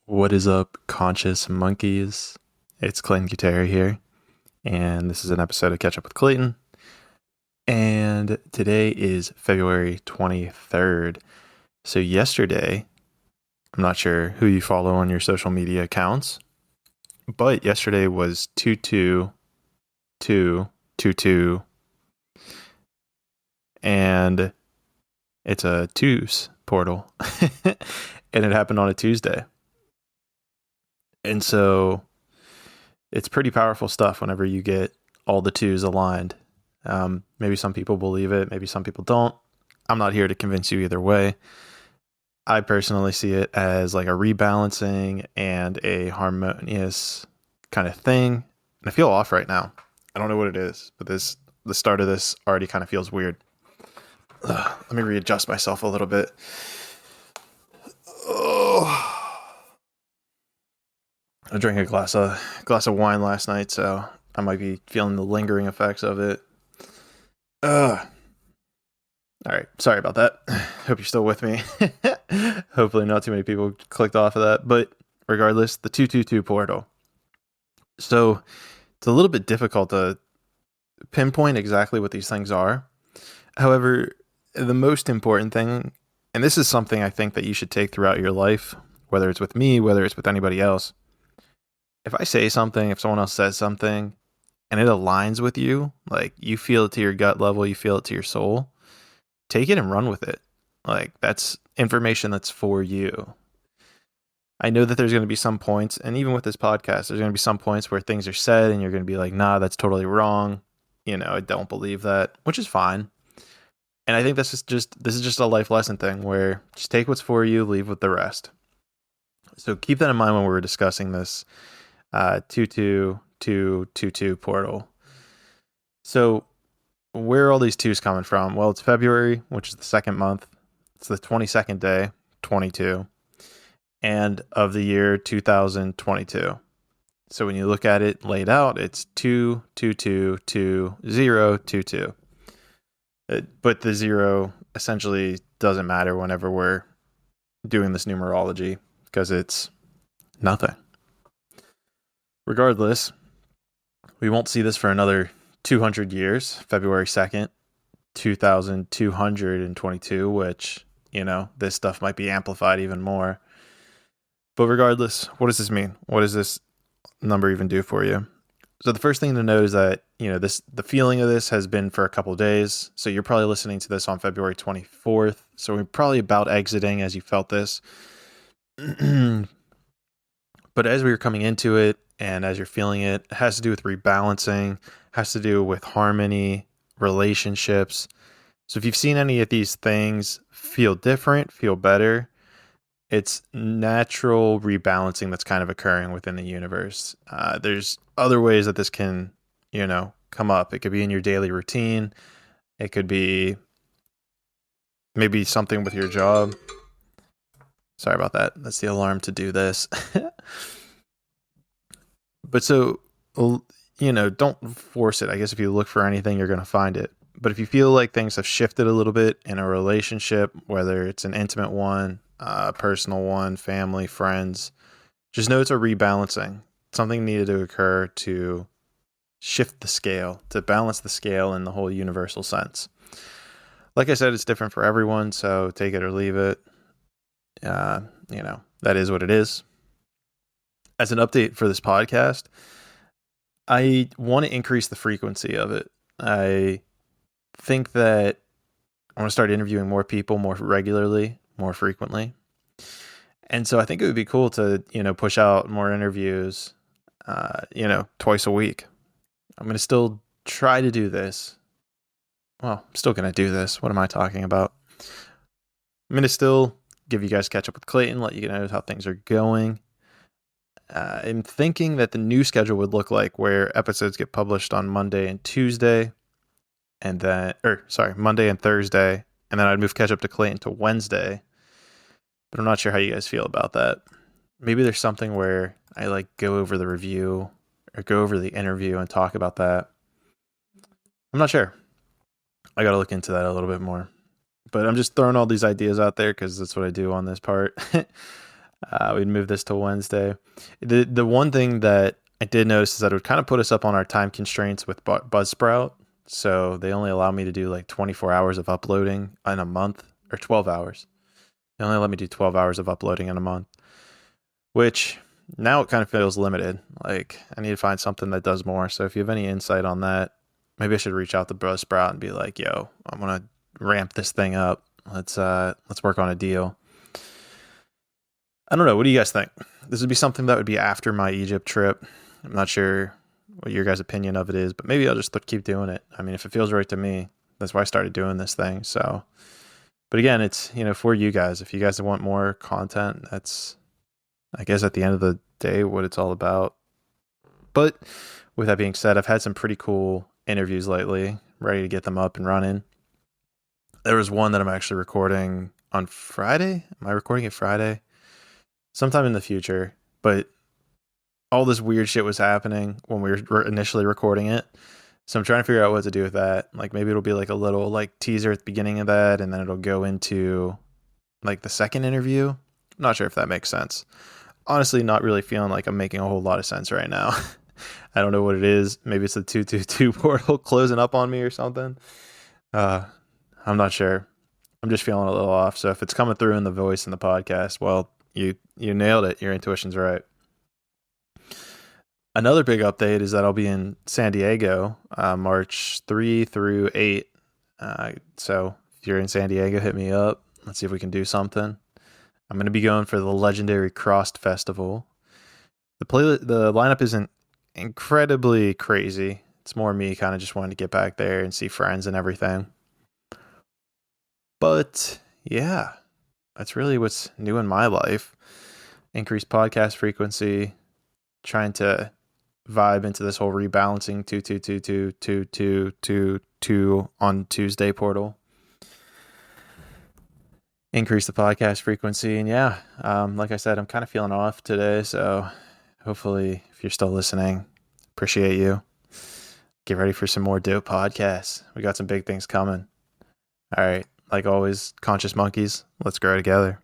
What is up, conscious monkeys? It's Clayton here, and this is an episode of Catch Up with Clayton. And today is February 23rd. So, yesterday, I'm not sure who you follow on your social media accounts, but yesterday was 22222, and it's a twos portal, and it happened on a Tuesday. And so it's pretty powerful stuff whenever you get all the twos aligned. Maybe some people believe it, maybe some people don't. I'm not here to convince you either way. I personally see it as like a rebalancing and a harmonious kind of thing. And I feel off right now. I don't know what it is, but the start of this already kind of feels weird. Let me readjust myself a little bit. Oh. I drank a glass of wine last night, so I might be feeling the lingering effects of it. All right, sorry about that. Hope you're still with me. Hopefully not too many people clicked off of that, but regardless, the 222 portal. So it's a little bit difficult to pinpoint exactly what these things are. However, the most important thing, and this is something I think that you should take throughout your life, whether it's with me, whether it's with anybody else. If I say something, if someone else says something, and it aligns with you, like you feel it to your gut level, you feel it to your soul, take it and run with it. Like that's information that's for you. I know that there's going to be some points, and even with this podcast, there's going to be some points where things are said and you're going to be like, nah, that's totally wrong. I don't believe that, which is fine. And I think this is just a life lesson thing where just take what's for you, leave with the rest. So keep that in mind when we're discussing this 22222 portal. So where are all these twos coming from? Well, it's February, which is the second month. It's the 22nd day, 22, and of the year 2022. So when you look at it laid out, it's 2222022. But the zero essentially doesn't matter whenever we're doing this numerology because it's nothing. Regardless, we won't see this for another 200 years, February 2nd, 2222, which, this stuff might be amplified even more. But regardless, what does this mean? What does this number even do for you? So the first thing to note is that, the feeling of this has been for a couple of days. So you're probably listening to this on February 24th. So we're probably about exiting as you felt this. But as we were coming into it, and as you're feeling it, it has to do with rebalancing, has to do with harmony, relationships. So if you've seen any of these things feel different, feel better, it's natural rebalancing that's kind of occurring within the universe. There's other ways that this can, come up. It could be in your daily routine. It could be maybe something with your job. Sorry about that. That's the alarm to do this. But so, don't force it. I guess if you look for anything, you're going to find it. But if you feel like things have shifted a little bit in a relationship, whether it's an intimate one, personal one, family, friends, just know it's a rebalancing. Something needed to occur to shift the scale, to balance the scale in the whole universal sense. Like I said, it's different for everyone, so take it or leave it. That is what it is. As an update for this podcast, I want to increase the frequency of it. I think that I want to start interviewing more people more regularly, more frequently. And so I think it would be cool to, push out more interviews, twice a week. I'm going to still try to do this. Well, I'm still going to do this. What am I talking about? I'm going to still give you guys Catch Up with Clayton, let you know how things are going. I'm thinking that the new schedule would look like where episodes get published on Monday and Tuesday, Monday and Thursday, and then I'd move Catch Up to Clayton to Wednesday. But I'm not sure how you guys feel about that. Maybe there's something where I go over the review or go over the interview and talk about that. I'm not sure. I got to look into that a little bit more. But I'm just throwing all these ideas out there because that's what I do on this part. We'd move this to Wednesday. The one thing that I did notice is that it would kind of put us up on our time constraints with Buzzsprout. So they only allow me to do like 24 hours of uploading in a month, or 12 hours. They only let me do 12 hours of uploading in a month, which now it kind of feels limited. Like I need to find something that does more. So if you have any insight on that, maybe I should reach out to Buzzsprout and be like, "Yo, I'm gonna ramp this thing up. Let's work on a deal." I don't know. What do you guys think? This would be something that would be after my Egypt trip. I'm not sure what your guys' opinion of it is, but maybe I'll just keep doing it. I mean, if it feels right to me, that's why I started doing this thing. So, but again, it's, for you guys. If you guys want more content, that's, I guess, at the end of the day, what it's all about. But with that being said, I've had some pretty cool interviews lately, ready to get them up and running. There was one that I'm actually recording on Friday. Am I recording it Friday? Sometime in the future, but all this weird shit was happening when we were initially recording it. So I'm trying to figure out what to do with that. Like maybe it'll be like a little like teaser at the beginning of that, and then it'll go into like the second interview. I'm not sure if that makes sense. Honestly, not really feeling like I'm making a whole lot of sense right now. I don't know what it is. Maybe it's the 222 portal closing up on me or something. I'm not sure. I'm just feeling a little off. So if it's coming through in the voice in the podcast, well, you nailed it. Your intuition's right. Another big update is that I'll be in San Diego March 3 through 8. So if you're in San Diego, hit me up. Let's see if we can do something. I'm going to be going for the legendary Crossed Festival. The lineup isn't incredibly crazy. It's more me kind of just wanting to get back there and see friends and everything. But yeah, that's really what's new in my life. Increased podcast frequency, trying to vibe into this whole rebalancing 2 on Tuesday portal. Increase the podcast frequency, and yeah, like I said, I'm kind of feeling off today, so hopefully if you're still listening, appreciate you. Get ready for some more dope podcasts. We got some big things coming. All right, like always, conscious monkeys, let's grow together.